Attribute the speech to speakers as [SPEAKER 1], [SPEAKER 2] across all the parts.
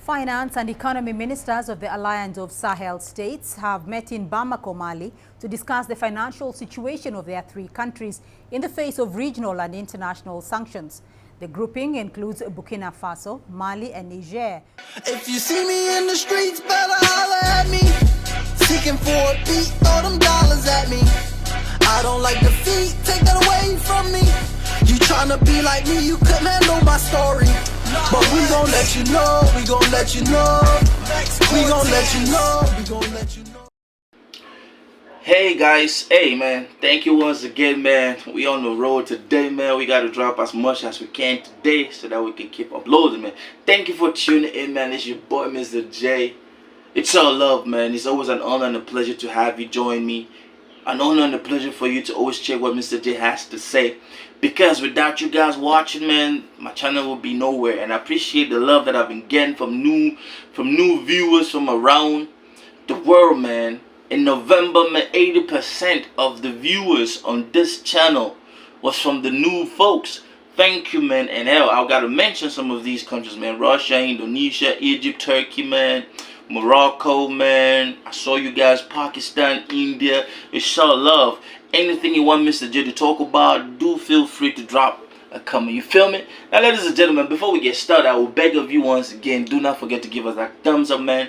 [SPEAKER 1] Finance and economy ministers of the Alliance of Sahel states have met in Bamako, Mali, to discuss the financial situation of their three countries in the face of regional and international sanctions. The grouping includes BurkinaFaso, Mali, and Niger.
[SPEAKER 2] If you see me in the streets, better holler at me. Seeking for a beat, throw them dollars at me. I don't like defeat, take that away from me. You tryna be like me, you couldn't handle my story. But we gon' let you know, we gon' let you know. We gon' let you know, we gon' let you know.
[SPEAKER 3] Hey guys, hey man, thank you once again, man. We on the road today, man. We gotta drop as much as we can today so that we can keep uploading, man. Thank you for tuning in, man. It's your boy Mr. J. It's all love, man. It's always an honor and a pleasure to have you join me. An honor and a pleasure for you to always check what Mr. J has to say. Because without you guys watching, man, my channel will be nowhere. And I appreciate the love that I've been getting from new viewers from around the world, man. In November, man, 80% of the viewers on this channel was from the new folks. Thank you, man. And hell, I gotta mention some of these countries, man. Russia, Indonesia, Egypt, Turkey, man. Morocco, man. I saw you guys. Pakistan, India. It's all love. Anything you want Mr. J to talk about, do feel free to drop a comment. You feel me? Now, ladies and gentlemen, before we get started, I will beg of you once again, do not forget to give us that thumbs up, man.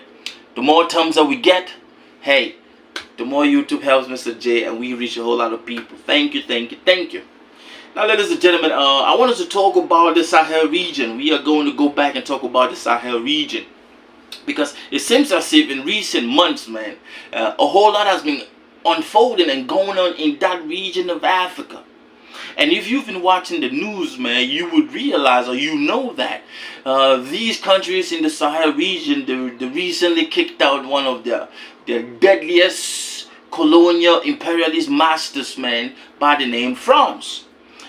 [SPEAKER 3] The more thumbs up we get, hey, the more YouTube helps Mr. J and we reach a whole lot of people. Thank you, thank you, thank you. Now, ladies and gentlemen, I want us to talk about the Sahel region. We are going to go back and talk about the Sahel region. Because it seems as if in recent months, man, a whole lot has been unfolding and going on in that region of Africa. And if you've been watching the news, man, you would realize, or you know that these countries in the Sahel region, they recently kicked out one of their deadliest colonial imperialist masters, man, by the name France.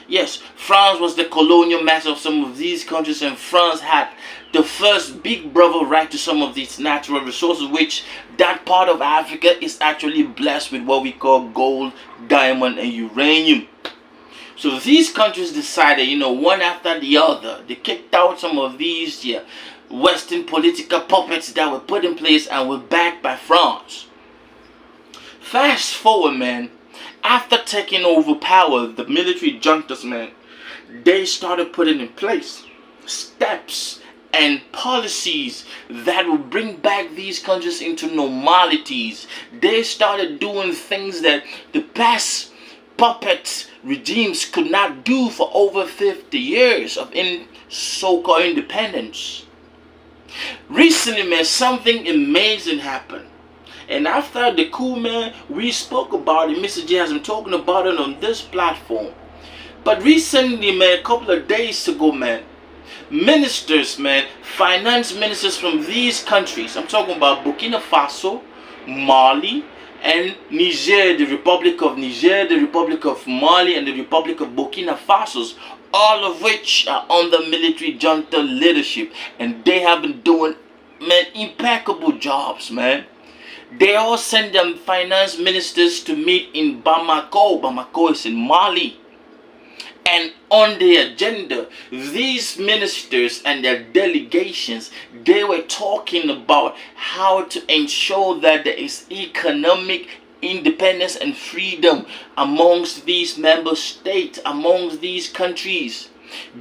[SPEAKER 3] Yes, France was the colonial master of some of these countries, and France had the first big brother right to some of these natural resources, which that part of Africa is actually blessed with what we call gold, diamond, and uranium. So these countries decided, one after the other, they kicked out some of these Western political puppets that were put in place and were backed by France. Fast forward, man. After taking over power, the military juntas, man, they started putting in place steps and policies that will bring back these countries into normalities. They started doing things that the past puppet regimes could not do for over 50 years of so-called independence. Recently, man, something amazing happened. And after the coup, man, we spoke about it. Mr. J has been talking about it on this platform. But recently, man, a couple of days ago, man, ministers, man, finance ministers from these countries, I'm talking about Burkina Faso, Mali, and Niger, the Republic of Niger, the Republic of Mali, and the Republic of Burkina Faso, all of which are under military junta leadership. And they have been doing, man, impeccable jobs, man. They all send them finance ministers to meet in Bamako. Bamako is in Mali. And on the agenda, these ministers and their delegations, they were talking about how to ensure that there is economic independence and freedom amongst these member states, amongst these countries.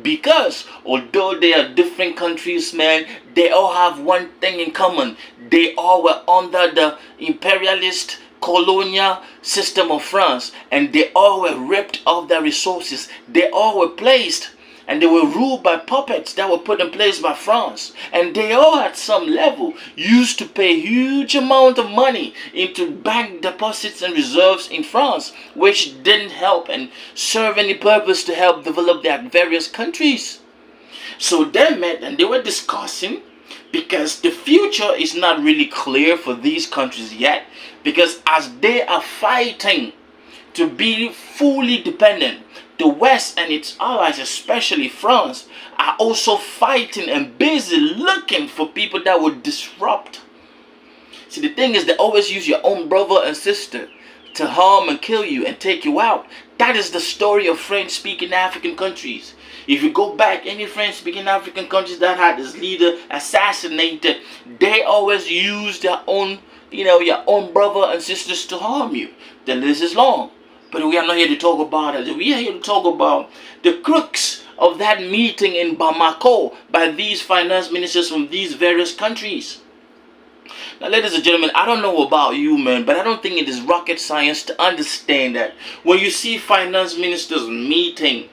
[SPEAKER 3] Because although they are different countries, man, they all have one thing in common. They all were under the imperialist colonial system of France, and they all were ripped of their resources. They all were placed and they were ruled by puppets that were put in place by France. And they all at some level used to pay huge amount of money into bank deposits and reserves in France, which didn't help and serve any purpose to help develop their various countries. So they met and they were discussing, because the future is not really clear for these countries yet, because as they are fighting to be fully dependent, the West and its allies, especially France, are also fighting and busy looking for people that would disrupt. See, the thing is, they always use your own brother and sister to harm and kill you and take you out. That is the story of French-speaking African countries. If you go back, any French-speaking African countries that had this leader assassinated, they always use their own, your own brother and sisters to harm you. The list is long. But we are not here to talk about it. We are here to talk about the crux of that meeting in Bamako by these finance ministers from these various countries. Now, ladies and gentlemen, I don't know about you, man, but I don't think it is rocket science to understand that when you see finance ministers meeting,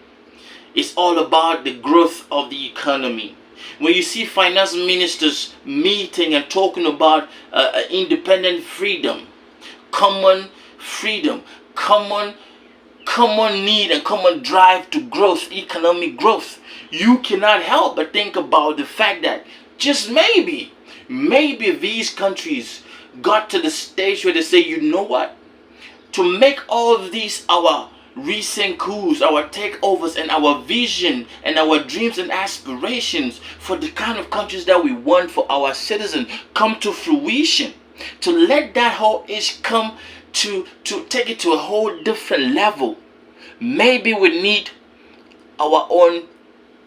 [SPEAKER 3] it's all about the growth of the economy. When you see finance ministers meeting and talking about independent freedom, common freedom, common need and common drive to growth, economic growth, you cannot help but think about the fact that just maybe these countries got to the stage where they say, you know what, to make all of these our recent coups, our takeovers, and our vision and our dreams and aspirations for the kind of countries that we want for our citizens come to fruition, to let that whole issue come to take it to a whole different level. Maybe we need our own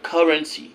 [SPEAKER 3] currency.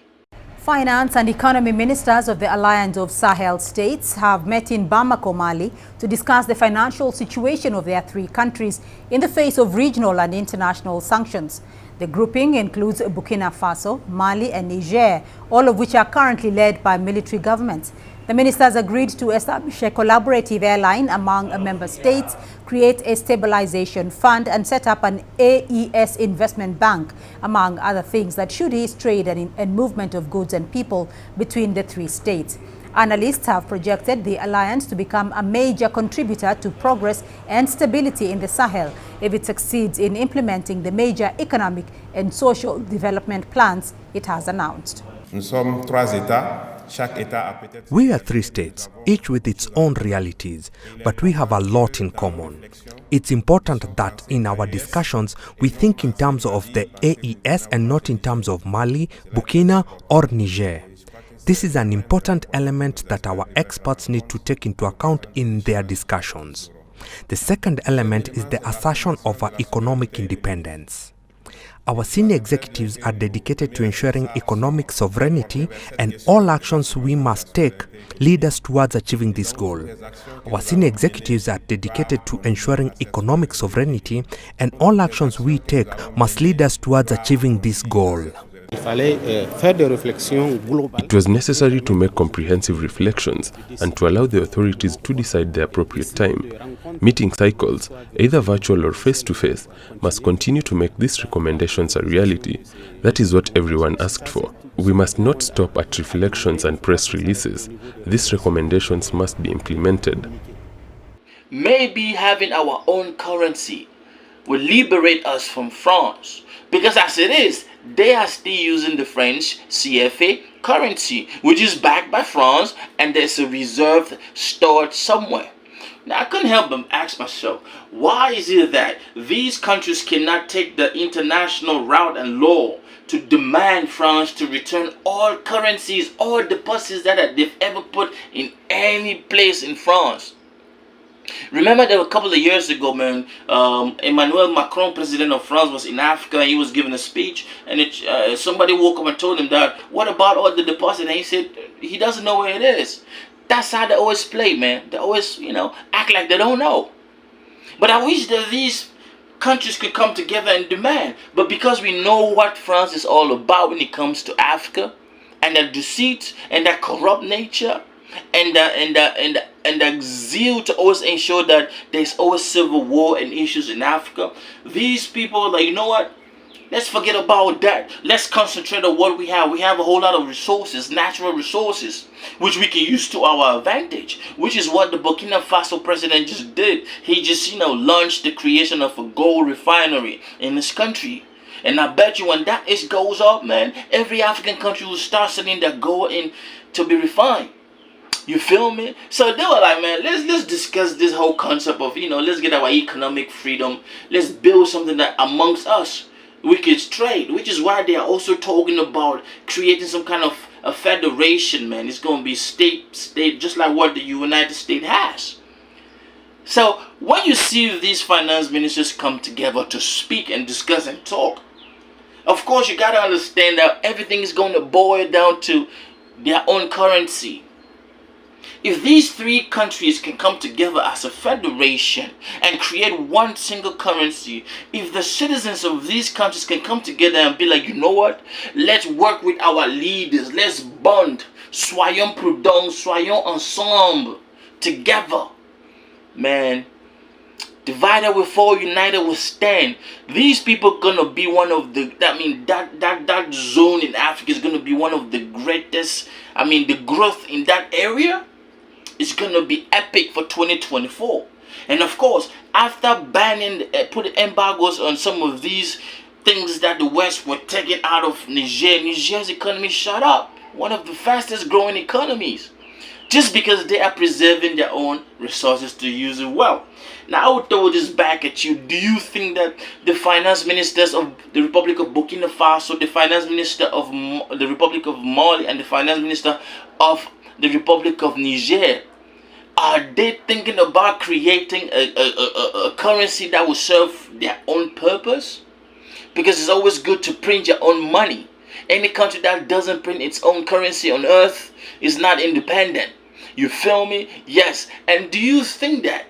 [SPEAKER 1] Finance and economy ministers of the Alliance of Sahel states have met in Bamako, Mali, to discuss the financial situation of their three countries in the face of regional and international sanctions. The grouping includes BurkinaFaso, Mali and Niger, all of which are currently led by military governments. The ministers agreed to establish a collaborative airline among member states, create a stabilization fund, and set up an AES investment bank, among other things that should ease trade and movement of goods and people between the three states. Analysts have projected the alliance to become a major contributor to progress and stability in the Sahel if it succeeds in implementing the major economic and social development plans it has announced.
[SPEAKER 4] We are three states, each with its own realities, but we have a lot in common. It's important that in our discussions we think in terms of the AES and not in terms of Mali, Burkina or Niger. This is an important element that our experts need to take into account in their discussions. The second element is the assertion of our economic independence. Our senior executives are dedicated to ensuring economic sovereignty, and all actions we must take lead us towards achieving this goal. Our senior executives are dedicated to ensuring economic sovereignty, and all actions we take must lead us towards achieving this goal.
[SPEAKER 5] It was necessary to make comprehensive reflections and to allow the authorities to decide the appropriate time. Meeting cycles, either virtual or face-to-face, must continue to make these recommendations a reality. That is what everyone asked for. We must not stop at reflections and press releases. These recommendations must be implemented.
[SPEAKER 3] Maybe having our own currency will liberate us from France, because as it is, they are still using the French CFA currency, which is backed by France, and there's a reserve stored somewhere. Now, I couldn't help but ask myself, why is it that these countries cannot take the international route and law to demand France to return all currencies, all deposits that they've ever put in any place in France? Remember that a couple of years ago, man, Emmanuel Macron, president of France, was in Africa and he was giving a speech, and somebody woke up and told him that, what about all the deposit? And he said he doesn't know where it is. That's how they always play, man. They always, act like they don't know. But I wish that these countries could come together and demand. But because we know what France is all about when it comes to Africa, and the deceit and that corrupt nature, and the zeal to always ensure that there's always civil war and issues in Africa, these people are like, you know what? Let's forget about that. Let's concentrate on what we have. We have a whole lot of resources, natural resources, which we can use to our advantage, which is what the Burkina Faso president just did. He just, launched the creation of a gold refinery in this country. And I bet you when that goes up, man, every African country will start sending their gold in to be refined. You feel me? So they were like, man, let's discuss this whole concept of, let's get our economic freedom. Let's build something that amongst us we could trade, which is why they are also talking about creating some kind of a federation, man. It's going to be state, just like what the United States has. So when you see these finance ministers come together to speak and discuss and talk, Of course, you gotta understand that everything is going to boil down to their own currency. If these three countries can come together as a federation and create one single currency, if the citizens of these countries can come together and be like, you know what, let's work with our leaders, let's bond, soyons prudents, soyons ensemble, together, man. Divided we fall, united we stand. These people gonna be one of the, that zone in Africa is gonna be one of the greatest. The growth in that area is gonna be epic for 2024. And of course, after banning, putting embargoes on some of these things that the West were taking out of Niger, Niger's economy shot up, one of the fastest growing economies, just because they are preserving their own resources to use it well. Now I will throw this back at you. Do you think that the finance ministers of the Republic of Burkina Faso, the finance minister of the Republic of Mali, and the finance minister of the Republic of Niger, are they thinking about creating a currency that will serve their own purpose? Because it's always good to print your own money. Any country that doesn't print its own currency on earth is not independent. You feel me? Yes. And do you think that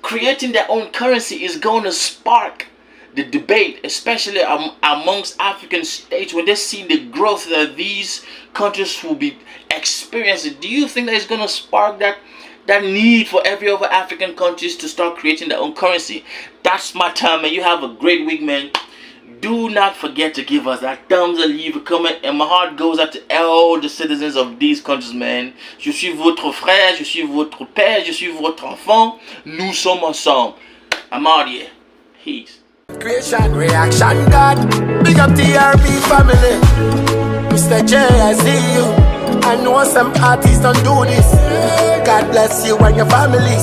[SPEAKER 3] creating their own currency is going to spark the debate, especially amongst African states, when they see the growth that these countries will be experiencing? Do you think that it's going to spark that need for every other African countries to start creating their own currency? That's my time, man. You have a great week, man. Do not forget to give us that thumbs up, leave a comment, and my heart goes out to all the citizens of these countries, man. Je suis votre frère, je suis votre père, je suis votre enfant. Nous sommes ensemble. I'm out here. Peace.
[SPEAKER 2] Creation, reaction, God. Big up TRB family. Mr. J, I see you. I know some artists don't do this. God bless you and your family.